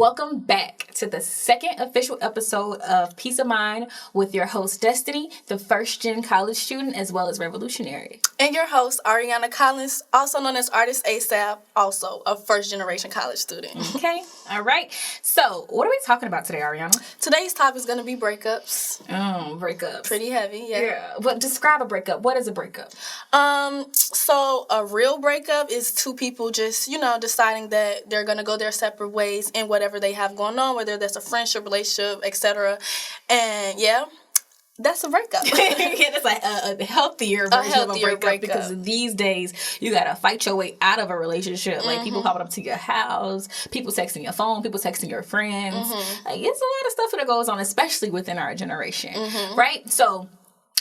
welcome back to the second official episode of Peace of Mind with your host, Destiny, the first-gen college student, as well as revolutionary. And your host, Arianna Collins, also known as Artist ASAP, also a first-generation college student. Okay, all right. So, what are we talking about today, Arianna? Today's topic is going to be breakups. Breakups. Pretty heavy, yeah. But describe a breakup. What is a breakup? So a real breakup is two people just, deciding that they're going to go their separate ways in whatever they have going on, whether that's a friendship, relationship, etc. And yeah, that's a breakup. Yeah, that's like a healthier version of a breakup because these days you gotta fight your way out of a relationship. Like people popping up to your house, people texting your phone, people texting your friends. Like it's a lot of stuff that goes on, especially within our generation, right? So,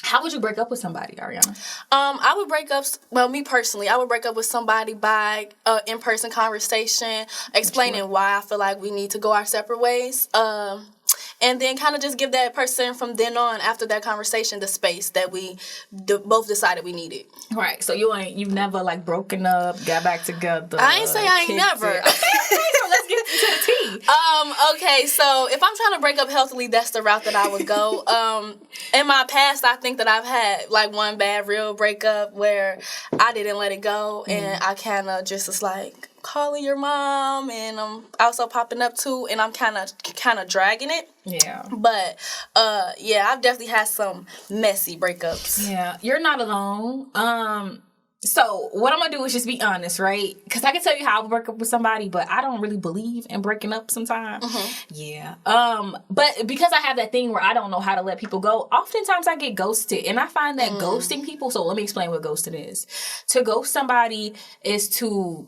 how would you break up with somebody, Arianna? I would break up, me personally, I would break up with somebody by in-person conversation, explaining why I feel like we need to go our separate ways. And then kind of just give that person from then on, after that conversation, the space that we both decided we needed. Right. So you've never like broken up, got back together. I ain't say I ain't never. So let's get to the tea. Okay, so if I'm trying to break up healthily, that's the route that I would go. In my past, I think that I've had like one bad real breakup where I didn't let it go, and I kind of just was like calling your mom, and I'm also popping up too, and I'm kind of dragging it. Yeah. But I've definitely had some messy breakups. Yeah, you're not alone. So what I'm gonna do is just be honest, right? Because I can tell you how I would break up with somebody, but I don't really believe in breaking up sometimes. Yeah. But because I have that thing where I don't know how to let people go, oftentimes I get ghosted, and I find that ghosting people. So let me explain what ghosting is. To ghost somebody is to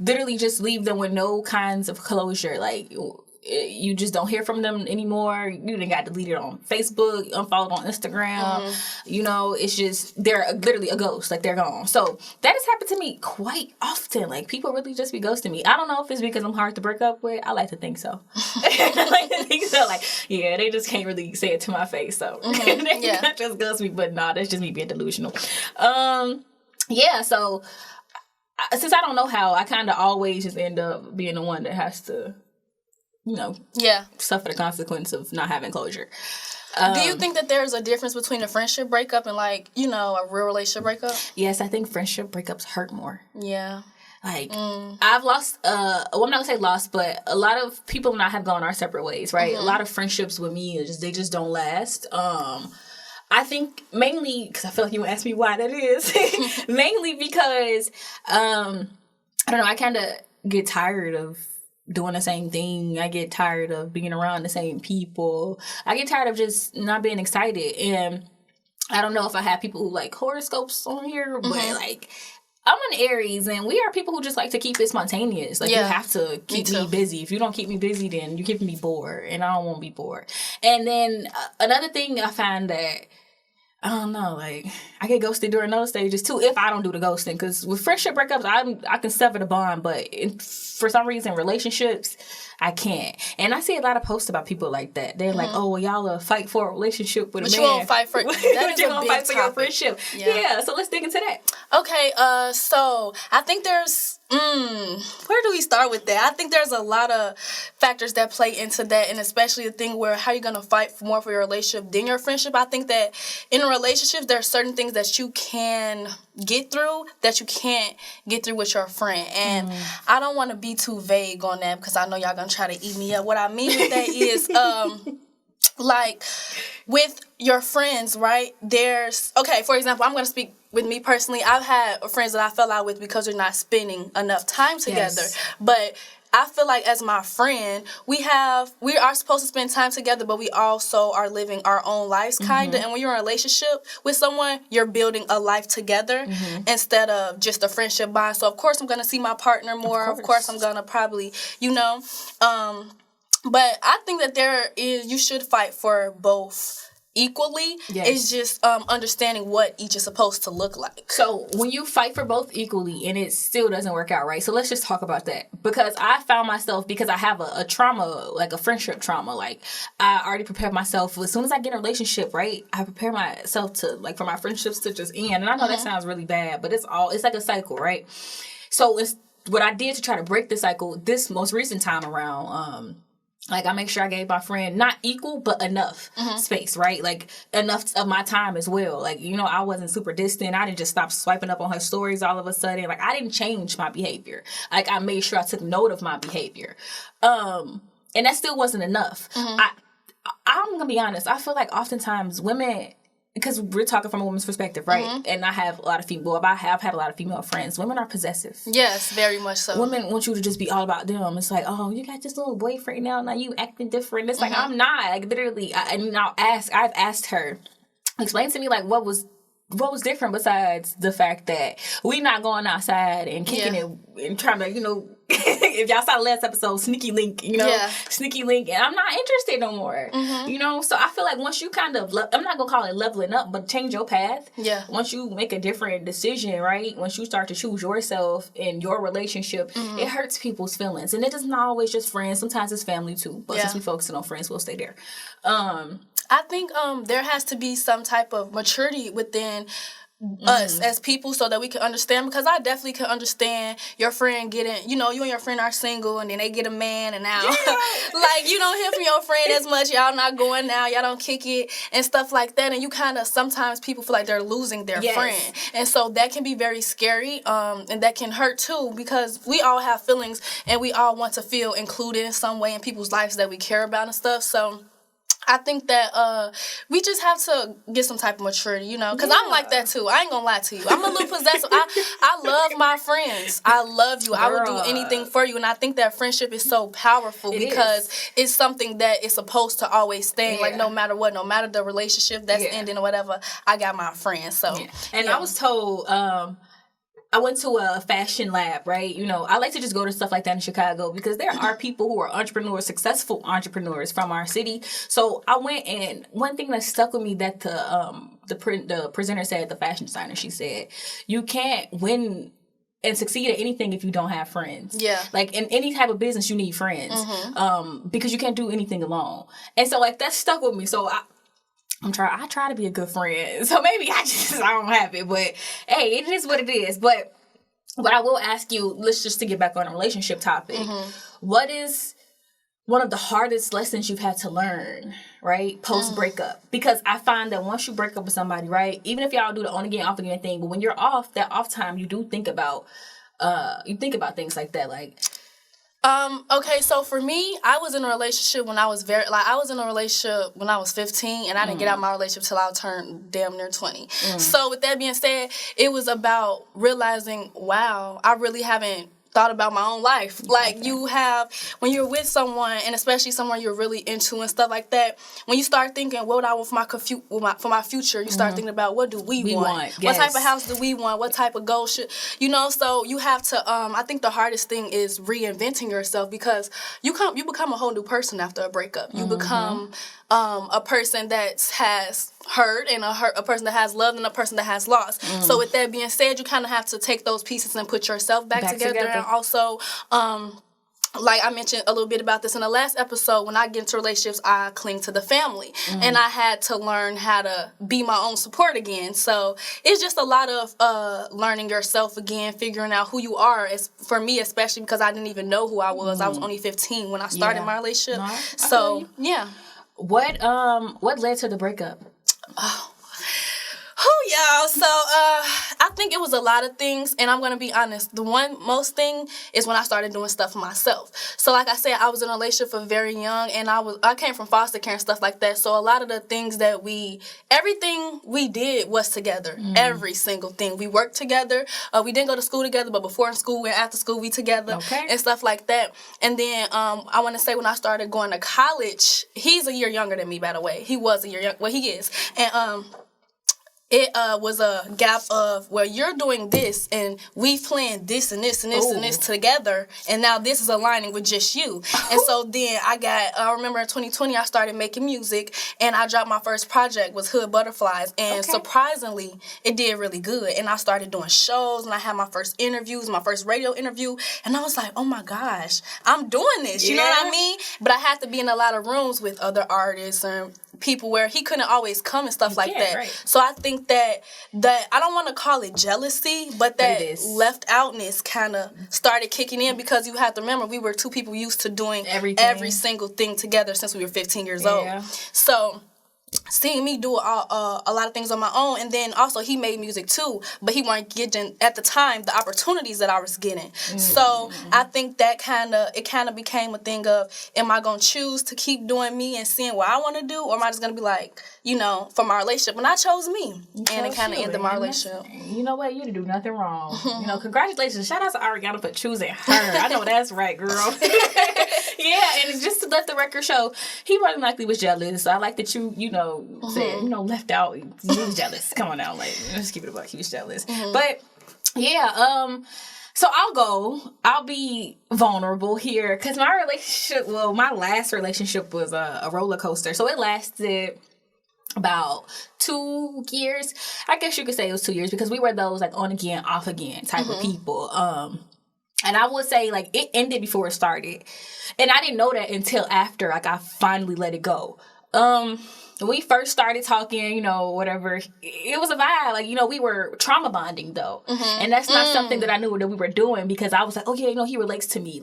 literally just leave them with no kinds of closure. Like, you just don't hear from them anymore. You done got deleted on Facebook, unfollowed on Instagram. It's just, they're literally a ghost. Like, they're gone. So that has happened to me quite often. Like, people really just be ghosting me. I don't know if it's because I'm hard to break up with. I like to think so. They just can't really say it to my face. So they just ghost me. But nah, that's just me being delusional. So since I don't know how, I kind of always just end up being the one that has to, suffer the consequence of not having closure. Do you think that there's a difference between a friendship breakup and, a real relationship breakup? Yes, I think friendship breakups hurt more. Yeah. I've lost, I'm not going to say lost, but a lot of people and I have gone our separate ways, right? A lot of friendships with me, they just don't last. I think mainly, because I feel like you asked me why that is, mainly because, I don't know, I kind of get tired of doing the same thing. I get tired of being around the same people. I get tired of just not being excited. And I don't know if I have people who like horoscopes on here, but I'm an Aries, and we are people who just like to keep it spontaneous. You have to keep me busy. If you don't keep me busy, then you're keeping me bored, and I don't want to be bored. And then another thing I find that, I don't know, I get ghosted during those stages too if I don't do the ghosting. Because with friendship breakups, I can sever the bond, but for some reason, relationships, I can't. And I see a lot of posts about people like that. They're like, "Oh, well, y'all will fight for a relationship with a man. But you won't fight for that is a big fight for your topic. friendship." Yeah. So let's dig into that. Okay. So I think there's. Where do we start with that? I think there's a lot of factors that play into that, and especially the thing where how you're gonna fight more for your relationship than your friendship. I think that in a relationship, there are certain things that you can get through that you can't get through with your friend, and I don't want to be too vague on that because I know y'all gonna try to eat me up. What I mean with that is, with your friends, right? For example, I'm gonna speak. With me personally, I've had friends that I fell out with because we're not spending enough time together. Yes. But I feel like as my friend, we are supposed to spend time together, but we also are living our own lives, kind of. And when you're in a relationship with someone, you're building a life together instead of just a friendship bond. So, of course, I'm going to see my partner more. Of course I'm going to probably, but I think that you should fight for both equally. Yes. It's just understanding what each is supposed to look like. So when you fight for both equally and it still doesn't work out, right? So let's just talk about that. Because I found myself, because I have a trauma, like a friendship trauma, I already prepared myself. As soon as I get in a relationship, right, I prepare myself to, for my friendships to just end. And I know that sounds really bad, but it's like a cycle, right? So what I did to try to break the cycle this most recent time around, like, I make sure I gave my friend not equal, but enough space, right? Like, enough of my time as well. Like, you know, I wasn't super distant. I didn't just stop swiping up on her stories all of a sudden. Like, I didn't change my behavior. Like, I made sure I took note of my behavior. And that still wasn't enough. I'm going to be honest. I feel like oftentimes women... Because we're talking from a woman's perspective, right? And I have a lot of I have had a lot of female friends. Women are possessive. Yes, very much so. Women want you to just be all about them. It's like, oh, you got this little boyfriend now you acting different. It's like, I'm not. Like, literally, I've asked her, explain to me, like, what was different besides the fact that we not going outside and kicking it and trying to, you know, if y'all saw the last episode, sneaky link, you know, sneaky link, and I'm not interested no more, you know. So I feel like once you kind of, I'm not gonna call it leveling up, but change your path. Yeah. Once you make a different decision, right? Once you start to choose yourself in your relationship, it hurts people's feelings, and it is not always just friends. Sometimes it's family too. But since we focusing on friends, we'll stay there. I think there has to be some type of maturity within us as people so that we can understand, because I definitely can understand your friend getting, you know, you and your friend are single and then they get a man and now like you don't hear from your friend as much, y'all not going now, y'all don't kick it and stuff like that, and you kind of, sometimes people feel like they're losing their friend, and so that can be very scary, and that can hurt too, because we all have feelings and we all want to feel included in some way in people's lives that we care about and stuff. So I think that we just have to get some type of maturity, you know, because I'm like that too. I ain't gonna lie to you. I'm a little possessive. I love my friends. I love you. Girl. I will do anything for you. And I think that friendship is so powerful because it's something that is supposed to always stay. Like, no matter what, no matter the relationship that's ending or whatever, I got my friends. So, and I was told... I went to a fashion lab, right? You know, I like to just go to stuff like that in Chicago because there are people who are entrepreneurs, successful entrepreneurs from our city. So I went, and one thing that stuck with me that the presenter said, the fashion designer, she said, you can't win and succeed at anything if you don't have friends. Yeah. Like, in any type of business, you need friends. Because you can't do anything alone. And so, like, that stuck with me. So I try to be a good friend. So maybe I don't have it. But, hey, it is what it is. But I will ask you, let's just to get back on a relationship topic. What is one of the hardest lessons you've had to learn, right, post-breakup? Because I find that once you break up with somebody, right, even if y'all do the on again, off again thing, but when you're off, that off time, you do think about, things like that, like... Okay, so for me, I was in a relationship when I was I was in a relationship when I was 15, and I didn't get out of my relationship till I turned damn near 20. So with that being said, it was about realizing, wow, I really haven't thought about my own life. Like, you have, when you're with someone, and especially someone you're really into and stuff like that, when you start thinking, what would I want for my future, you start thinking about, what do we want? Yes. What type of house do we want? What type of goal should, you know, so you have to, I think the hardest thing is reinventing yourself, because you become a whole new person after a breakup. You become a person that has hurt, and a person that has loved, and a person that has lost. So with that being said, you kind of have to take those pieces and put yourself back together. And also, like I mentioned a little bit about this in the last episode, when I get into relationships, I cling to the family. And I had to learn how to be my own support again. So it's just a lot of learning yourself again, figuring out who you are. For me, especially because I didn't even know who I was. I was only 15 when I started my relationship. No, so, yeah. What led to the breakup? Y'all. So, I think it was a lot of things, and I'm going to be honest. The most thing is when I started doing stuff for myself. So, like I said, I was in a relationship for very young, and I came from foster care and stuff like that. So, a lot of the things that everything we did was together. Every single thing. We worked together. We didn't go to school together, but before in school and after school, we together and stuff like that. And then, I want to say when I started going to college, he's a year younger than me, by the way. He was a year younger. Well, he is. And, it was a gap of, well, you're doing this, and we planned this and this and this and this together, and now this is aligning with just you. And so then I remember in 2020, I started making music, and I dropped my first project, was Hood Butterflies, and surprisingly, it did really good. And I started doing shows, and I had my first interviews, my first radio interview, and I was like, oh my gosh, I'm doing this, you know what I mean? But I had to be in a lot of rooms with other artists and people where he couldn't always come and stuff like that. Right. So I think that I don't want to call it jealousy, but that left outness kind of started kicking in, because you have to remember we were two people used to doing every single thing together since we were 15 years old. So seeing me do a lot of things on my own, and then also he made music too, but he weren't getting at the time the opportunities that I was getting. So I think that kind of became a thing of, am I gonna choose to keep doing me and seeing what I want to do, or am I just gonna be like, for my relationship? And I chose me, and it kind of ended my relationship. You know what? You didn't do nothing wrong. Congratulations! Shout out to Arianna for choosing her. I know that's right, girl. Yeah, and just to let the record show, he more than likely was jealous. I like that you said, left out. He was jealous. Come on now, let's keep it a buck. He was jealous. But yeah, so I'll be vulnerable here, because my last relationship was a roller coaster. So it lasted about 2 years. I guess you could say it was 2 years, because we were those on again, off again type of people. And I would say it ended before it started. And I didn't know that until after I finally let it go. When we first started talking, whatever, it was a vibe. We were trauma bonding though. And that's not something that I knew that we were doing, because I was like, oh yeah, he relates to me.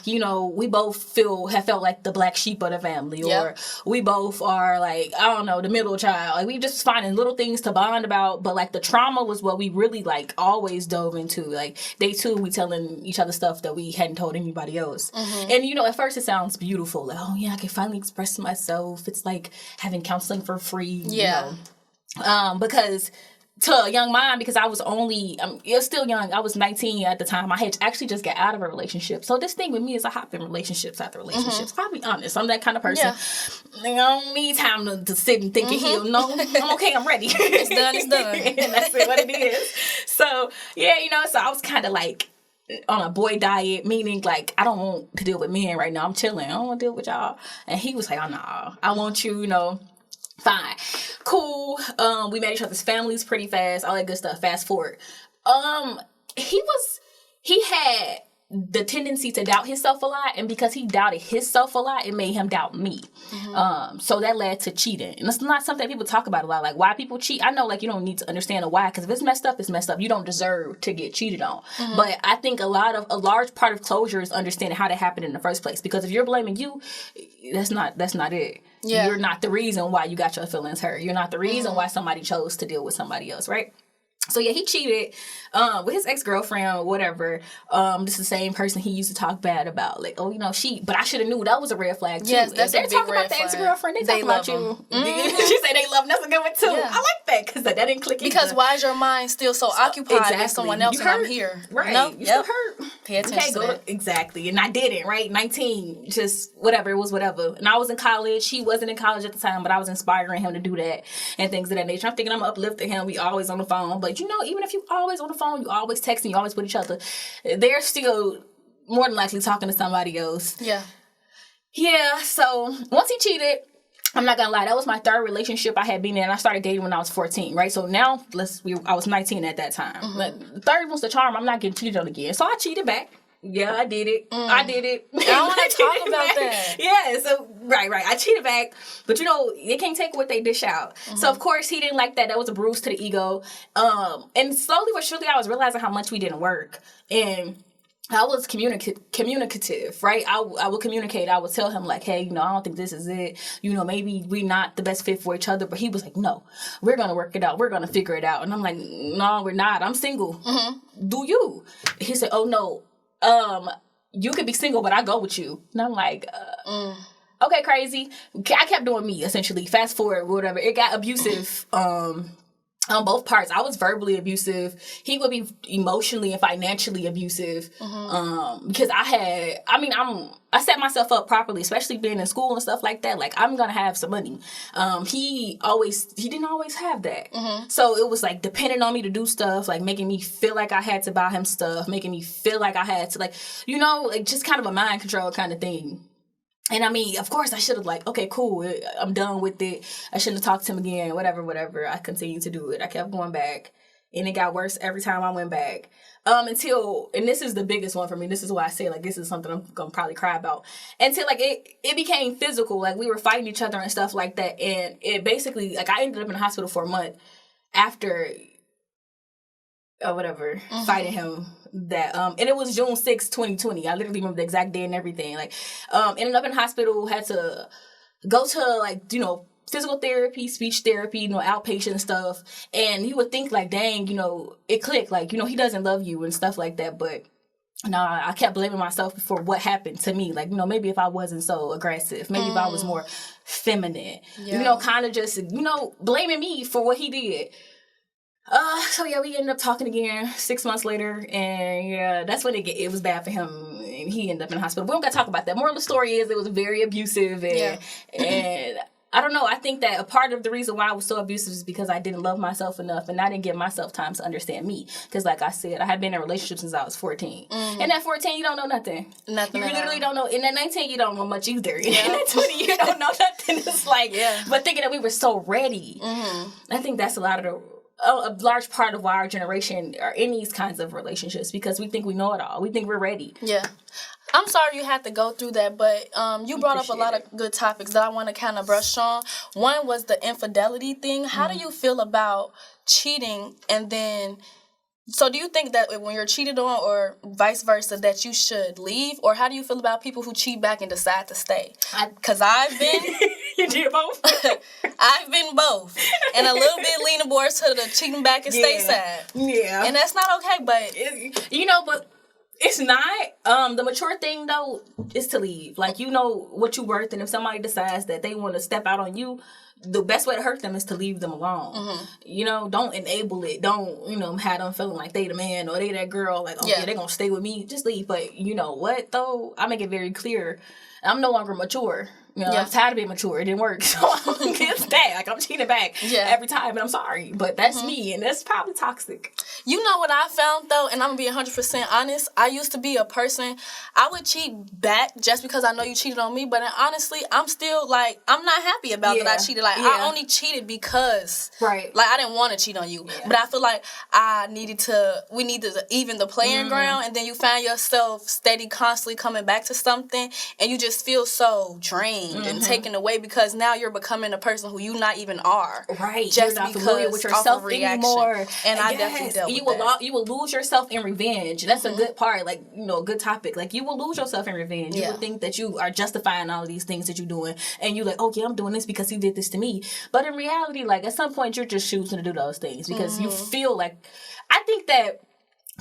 We both have felt like the black sheep of the family, or we both are the middle child. We just finding little things to bond about, but the trauma was what we really always dove into. Day 2, we telling each other stuff that we hadn't told anybody else. And at first it sounds beautiful. Oh yeah, I can finally express myself. It's like having counseling for free, because to a young mind, because I was it was still young. I was 19 at the time. I had actually just got out of a relationship. So this thing with me is I hop in relationships after relationships. I'll be honest. I'm that kind of person. I don't need time to sit and think and heal. No, I'm okay. I'm ready. It's done. And that's what it is. So, yeah, so I was kind of on a boy diet, meaning I don't want to deal with men right now. I'm chilling. I don't want to deal with y'all. And he was like, oh, no, I want you, fine. Cool. We met each other's families pretty fast, all that good stuff. Fast forward. He had the tendency to doubt himself a lot, and because he doubted himself a lot, it made him doubt me. So that led to cheating. And it's not something people talk about a lot, why people cheat. I know you don't need to understand the why, because if it's messed up, it's messed up. You don't deserve to get cheated on. But I think a large part of closure is understanding how that happened in the first place, because if you're blaming you, that's not it. You're not the reason why you got your feelings hurt. You're not the reason why somebody chose to deal with somebody else, right? So yeah, he cheated with his ex-girlfriend or whatever. This is the same person he used to talk bad about. She. But I should have knew that was a red flag too. Yes, that's a big red flag. They talk about the ex-girlfriend. They talk about you. She said they love him. That's a good one too. Yeah. I like that, because that didn't click. Because why is your mind still so occupied with someone else and I'm here? Right. No? You still hurt. Pay attention to that. Exactly. And I didn't, right? 19, just whatever. It was whatever. And I was in college. He wasn't in college at the time, but I was inspiring him to do that and things of that nature. I'm thinking I'm uplifting him. We always on the phone. But even if you always on the phone, you always texting, you always with each other, they're still more than likely talking to somebody else. Yeah, so once he cheated, I'm not gonna lie, that was my third relationship I had been in. I started dating when I was 14, right? So now I was 19 at that time. The third was the charm. I'm not getting cheated on again. So I cheated back. Yeah, I did it. I did it. I don't want to talk about that. Yeah, so, right. I cheated back. But, they can't take what they dish out. So, of course, he didn't like that. That was a bruise to the ego. And slowly but surely, I was realizing how much we didn't work. And I was communicative, right? I would communicate. I would tell him, hey, I don't think this is it. Maybe we're not the best fit for each other. But he was like, no, we're going to work it out. We're going to figure it out. And I'm like, no, we're not. I'm single. Do you? He said, oh, no. You could be single, but I go with you. And I'm like, okay, crazy. I kept doing me, essentially. Fast forward, whatever. It got abusive on both parts. I was verbally abusive. He would be emotionally and financially abusive. Because I set myself up properly, especially being in school and stuff like that. I'm going to have some money. He didn't always have that. So it was depending on me to do stuff, making me feel like I had to buy him stuff, making me feel like I had to, just kind of a mind control kind of thing. And of course I should have okay, cool, I'm done with it. I shouldn't have talked to him again, whatever. I continued to do it. I kept going back. And it got worse every time I went back. Until, and this is the biggest one for me. This is why I say, like, this is something I'm going to probably cry about. Until, like, it became physical. Like, we were fighting each other and stuff like that. And it basically, like, I ended up in the hospital for a month after, fighting him. That and it was June 6, 2020. I literally remember the exact day and everything. Like, ended up in the hospital, had to go to, like, you know, physical therapy, speech therapy, you know, outpatient stuff. And you would think, like, dang, you know, it clicked. Like, you know, he doesn't love you and stuff like that. But nah, I kept blaming myself for what happened to me. Like, you know, maybe if I wasn't so aggressive, maybe if I was more feminine, you know, kind of just, you know, blaming me for what he did. So yeah, we ended up talking again 6 months later, and yeah, that's when it was bad for him, and he ended up in the hospital. We don't got to talk about that. Moral of the story is it was very abusive, and I don't know. I think that a part of the reason why I was so abusive is because I didn't love myself enough, and I didn't give myself time to understand me. Because, like I said, I had been in a relationship since I was 14. And at 14, you don't know nothing. Nothing. You literally don't know. And at 19, you don't know much either. And at 20, you don't know nothing. It's like, but thinking that we were so ready, I think that's a large part of why our generation are in these kinds of relationships, because we think we know it all. We think we're ready. Yeah. I'm sorry you had to go through that, but you brought up a lot of good topics that I want to kind of brush on. One was the infidelity thing. How do you feel about cheating? And then, so do you think that when you're cheated on or vice versa that you should leave? Or how do you feel about people who cheat back and decide to stay? Because I've been... You did both? I've been both. And a little bit leaning more to the cheating back and stay side. Yeah. And that's not okay, but... You know, but... It's not. The mature thing, though, is to leave. Like, you know what you're worth, and if somebody decides that they want to step out on you, the best way to hurt them is to leave them alone. You know, don't enable it. Don't, you know, have them feeling like they the man or they that girl. Like, they're going to stay with me. Just leave. But you know what, though? I make it very clear. I'm no longer mature. You know, I'm tired of being mature. It didn't work. So I'm against that. Like, I'm cheating back every time, and I'm sorry. But that's me, and that's probably toxic. You know what I found, though, and I'm going to be 100% honest. I used to be a person, I would cheat back just because I know you cheated on me, but honestly, I'm still, like, I'm not happy about that I cheated. Like, I only cheated because, like, I didn't want to cheat on you. But I feel like we needed to even the playing ground, and then you find yourself steady, constantly coming back to something, and you just feel so drained and taken away because now you're becoming a person who you not even are. Right. Just you're not familiar with yourself anymore. And I definitely dealt with that. You will lose yourself in revenge. That's a good part. Like, you know, a good topic. Like, you will lose yourself in revenge. You will think that you are justifying all of these things that you're doing. And you're like, okay, I'm doing this because he did this to me. But in reality, like, at some point, you're just choosing to do those things because you feel like... I think that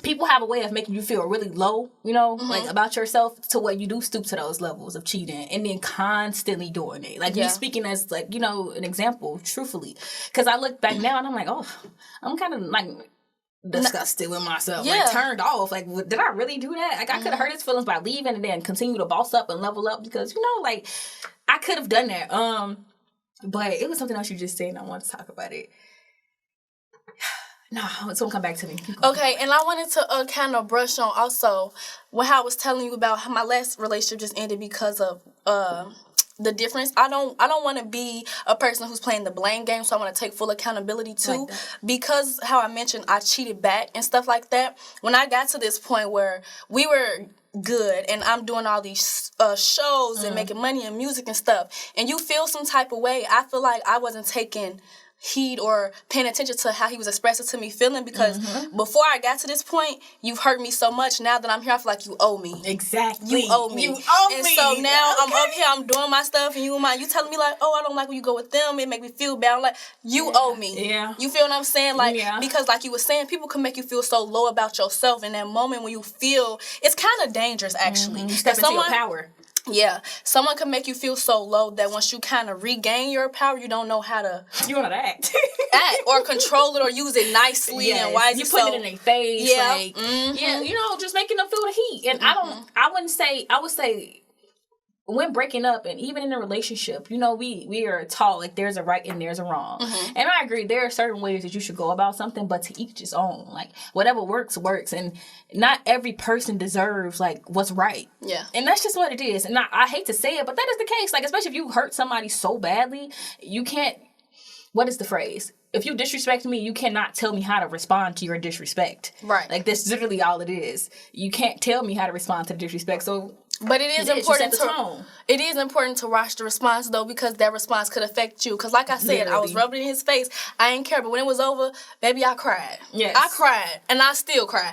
people have a way of making you feel really low, you know, like about yourself to where you do stoop to those levels of cheating and then constantly doing it. Like me speaking as like, you know, an example, truthfully. Because I look back now and I'm like, oh, I'm kind of like disgusted with myself. Like turned off. Like, did I really do that? Like I could have hurt his feelings by leaving and then continue to boss up and level up because, you know, like I could have done that. But it was something else you just said and I wanted to talk about it. No, it's going to come back to me. Okay, and I wanted to kind of brush on also when I was telling you about how my last relationship just ended because of the difference. I don't want to be a person who's playing the blame game, so I want to take full accountability too. Like because how I mentioned I cheated back and stuff like that. When I got to this point where we were good and I'm doing all these shows and making money and music and stuff, and you feel some type of way, I feel like I wasn't taking heed or paying attention to how he was expressing to me feeling because before I got to this point, you've hurt me so much. Now that I'm here, I feel like you owe me. Exactly. You owe me. And so now I'm up here, I'm doing my stuff, and you telling me like, oh, I don't like when you go with them. It make me feel bad. I'm like, you owe me. Yeah. You feel what I'm saying? Like, because like you were saying, people can make you feel so low about yourself in that moment when you feel, it's kind of dangerous actually. You step into your power. Yeah, someone can make you feel so low that once you kind of regain your power, you don't know how to... You want to act. Or control it or use it nicely and wisely. You put it in their face. Yeah. Like, yeah, you know, just making them feel the heat. And I would say when breaking up and even in a relationship, you know, we are taught like there's a right and there's a wrong. And I agree, there are certain ways that you should go about something, but to each his own. Like whatever works. And not every person deserves like what's right. Yeah. And that's just what it is. And I hate to say it, but that is the case. Like especially if you hurt somebody so badly, you can't what is the phrase? If you disrespect me, you cannot tell me how to respond to your disrespect. Right. Like, that's literally all it is. You can't tell me how to respond to the disrespect. So, but it is important to watch the response, though, because that response could affect you. Because like I said, literally. I was rubbing in his face. I didn't care. But when it was over, baby, I cried. Yes. I cried. And I still cry.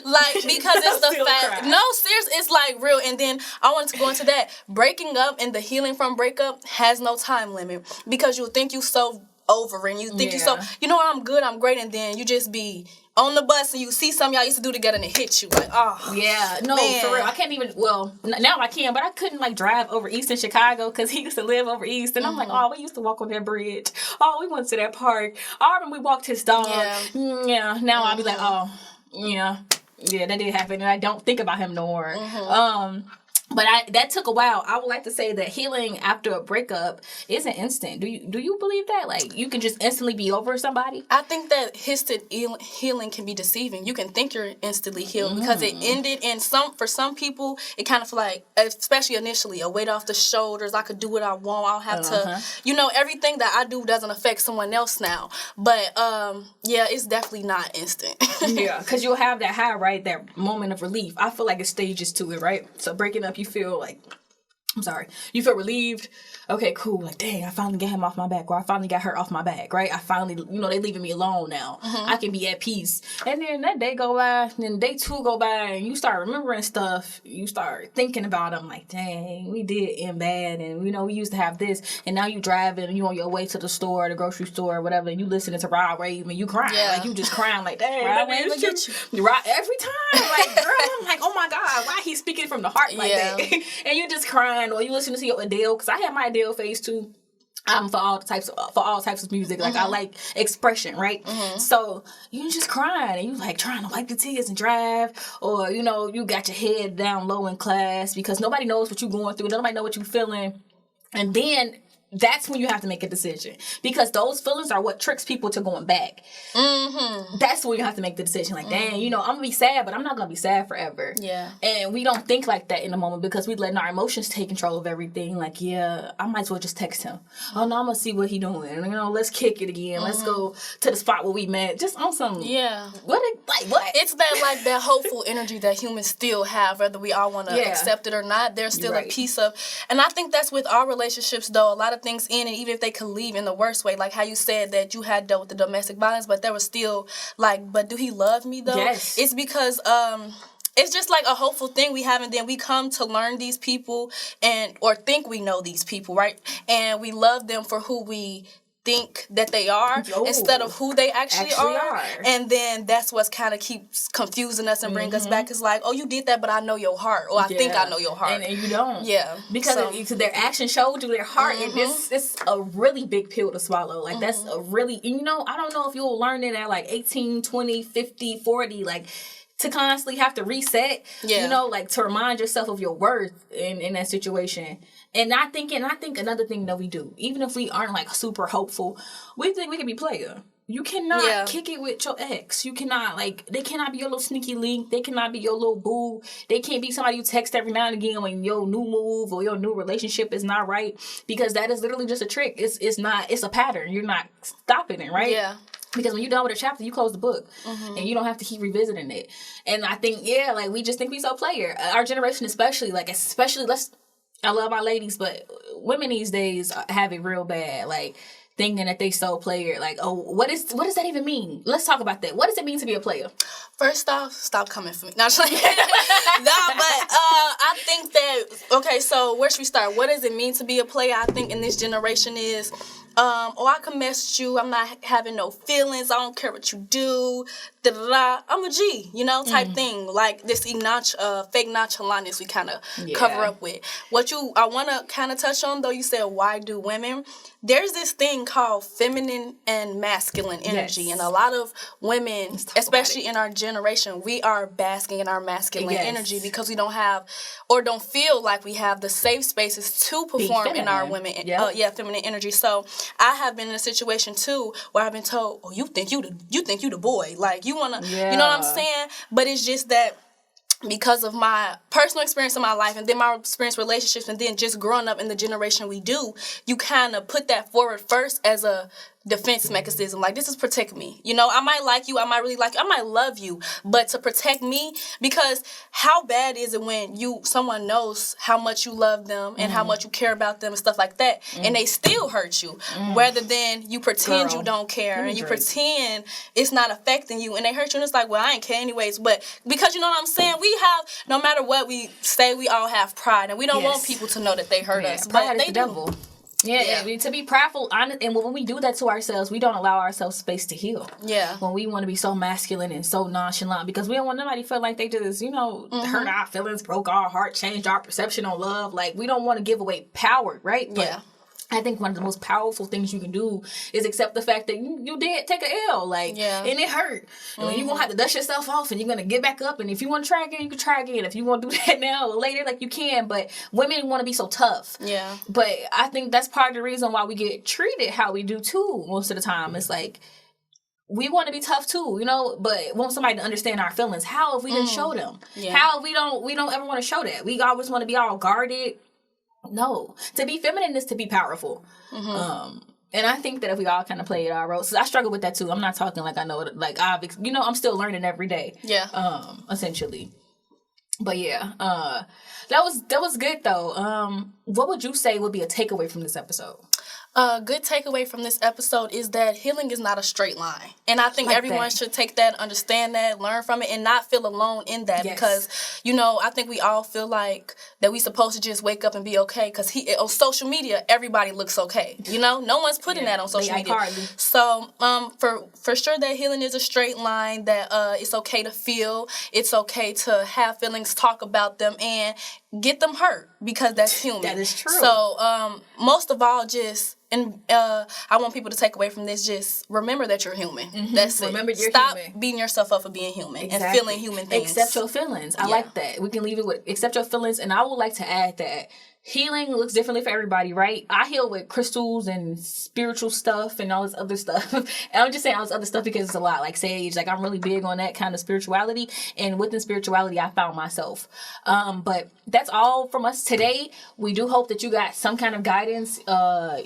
Like, because it's the fact. No, seriously, it's like real. And then I wanted to go into that. Breaking up and the healing from breakup has no time limit. Because you think you so over and you think you so, you know what, I'm good, I'm great. And then you just be on the bus and you see something y'all used to do together and it hits you like, oh. Yeah, no, man. For real. I can't even, well, now I can, but I couldn't like drive over East in Chicago because he used to live over East. And I'm like, oh, we used to walk on that bridge. Oh, we went to that park. Oh, I remember we walked his dog. Yeah. Now I'll be like, oh, yeah, that did happen. And I don't think about him no more. But that took a while. I would like to say that healing after a breakup isn't instant. Do you believe that? Like, you can just instantly be over somebody? I think that instant healing can be deceiving. You can think you're instantly healed because it ended, and for some people, it kind of like, especially initially, a weight off the shoulders. I could do what I want. I don't have to, everything that I do doesn't affect someone else now. But, it's definitely not instant. Yeah, because you'll have that high, right? That moment of relief. I feel like it's stages to it, right? So breaking up, you feel like, you feel relieved. Okay, cool. Like, dang, I finally got him off my back, or I finally got her off my back, right? I finally, they leaving me alone now. I can be at peace. And then that day go by, and then day 2 go by, and you start remembering stuff. You start thinking about them, like, dang, we did end bad, and, we used to have this, and now you driving, and you on your way to the store, the grocery store, or whatever, and you listening to Rod Wave, and you crying. Yeah. Like, you just crying, like, dang, Rod Wave will get you. Right, every time. Like, girl, I'm like, oh my God, why he speaking from the heart like that? And you just crying, or you listening to your Adele, because I had my Adele phase too. For all types of music. Like, I like expression, right? So you just crying and you like trying to wipe the tears and drive, or you got your head down low in class because nobody knows what you're going through, nobody know what you're feeling, and then that's when you have to make a decision, because those feelings are what tricks people to going back. That's when you have to make the decision. Like, dang, I'm gonna be sad, but I'm not gonna be sad forever. Yeah. And we don't think like that in the moment because we letting our emotions take control of everything. Like, yeah, I might as well just text him. Oh no, I'm gonna see what he doing. Let's kick it again. Let's go to the spot where we met. Just on some. Yeah. What? It's that hopeful energy that humans still have, whether we all want to accept it or not. There's still a piece of, and I think that's with our relationships though. A lot of things in, and even if they could leave in the worst way, like how you said that you had dealt with the domestic violence, but there was still like, but do he love me though? Yes. It's because it's just like a hopeful thing we have, and then we come to learn these people or think we know these people, right? And we love them for who we think that they are instead of who they actually are. And then that's what kind of keeps confusing us and bring us back. It's like, oh, you did that, but I know your heart, or I think I know your heart, and you don't. Yeah, because their action showed you their heart, and it's a really big pill to swallow. Like, that's a really, I don't know if you'll learn it at like 18, 20, 50, 40, like, to constantly have to reset, like to remind yourself of your worth in that situation. And I think another thing that we do, even if we aren't like super hopeful, we think we can be player. You cannot kick it with your ex. You cannot, like, they cannot be your little sneaky link. They cannot be your little boo. They can't be somebody you text every now and again when your new move or your new relationship is not right, because that is literally just a trick. It's a pattern. You're not stopping it, right? Yeah. Because when you're done with a chapter, you close the book. And you don't have to keep revisiting it. And I think, like, we just think we so player. Our generation especially, I love our ladies, but women these days have it real bad. Like, thinking that they so player. Like, oh, what does that even mean? Let's talk about that. What does it mean to be a player? First off, stop coming for me. No, but I think that, okay, so where should we start? What does it mean to be a player? I think in this generation is, I can mess you. I'm not having no feelings. I don't care what you do. Da-da-da. I'm a G, type thing. Like this fake nonchalantness we kind of cover up with. I want to kind of touch on, though, you said, why do women? There's this thing called feminine and masculine energy. Yes. And a lot of women, especially in our generation, we are basking in our masculine energy because we don't have or don't feel like we have the safe spaces to perform in our feminine energy. So I have been in a situation too where I've been told, "Oh, you think you the boy, like you wanna," you know what I'm saying? But it's just that because of my personal experience in my life and then my experience with relationships and then just growing up in the generation we do, you kind of put that forward first as a defense mechanism. Like, this is protect me. You know, I might like you, I might really like you, I might love you, but to protect me, because how bad is it when someone knows how much you love them and how much you care about them and stuff like that, and they still hurt you, rather than you pretend you don't care and you pretend it's not affecting you and they hurt you and it's like, well, I ain't care anyways. But because, you know what I'm saying, we have, no matter what we say, we all have pride, and we don't want people to know that they hurt us. Pride but is they the do. devil. Yeah, I mean, to be prideful, honest, and when we do that to ourselves, we don't allow ourselves space to heal. Yeah. When we want to be so masculine and so nonchalant, because we don't want nobody to feel like they just, hurt our feelings, broke our heart, changed our perception on love. Like, we don't want to give away power, right? But yeah. I think one of the most powerful things you can do is accept the fact that you did take an L, and it hurt. And you're going to have to dust yourself off, and you're going to get back up, and if you want to try again, you can try again. If you want to do that now or later, you can, but women want to be so tough. Yeah. But I think that's part of the reason why we get treated how we do, too, most of the time. It's like, we want to be tough too, but want somebody to understand our feelings. How if we didn't show them? Yeah. How if we don't ever want to show that? We always want to be all guarded. No, to be feminine is to be powerful. And I think that if we all kind of play our roles, I struggle with that too. I'm not talking like I know it, I'm still learning every day. Yeah. Essentially. But yeah, that was good though. What would you say would be a takeaway from this episode? A good takeaway from this episode is that healing is not a straight line. And I think everyone should take that, understand that, learn from it, and not feel alone in that. Yes. Because, I think we all feel like that we supposed to just wake up and be okay. Because on social media, everybody looks okay. No one's putting that on social media. Hardly. So for sure that healing is a straight line, that it's okay to feel, it's okay to have feelings, talk about them, and get them hurt, because that's human. That is true. So most of all, I want people to take away from this, just remember that you're human. That's it. Remember you're Stop human. Beating yourself up for being human and feeling human things. Accept your feelings. I like that. We can leave it with accept your feelings, and I would like to add that healing looks differently for everybody, right? I heal with crystals and spiritual stuff and all this other stuff. And I'm just saying all this other stuff because it's a lot, like sage. I'm really big on that kind of spirituality. And within spirituality, I found myself. But that's all from us today. We do hope that you got some kind of guidance.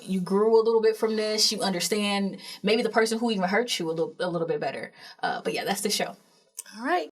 You grew a little bit from this. You understand maybe the person who even hurt you a little bit better. But yeah, that's the show. All right.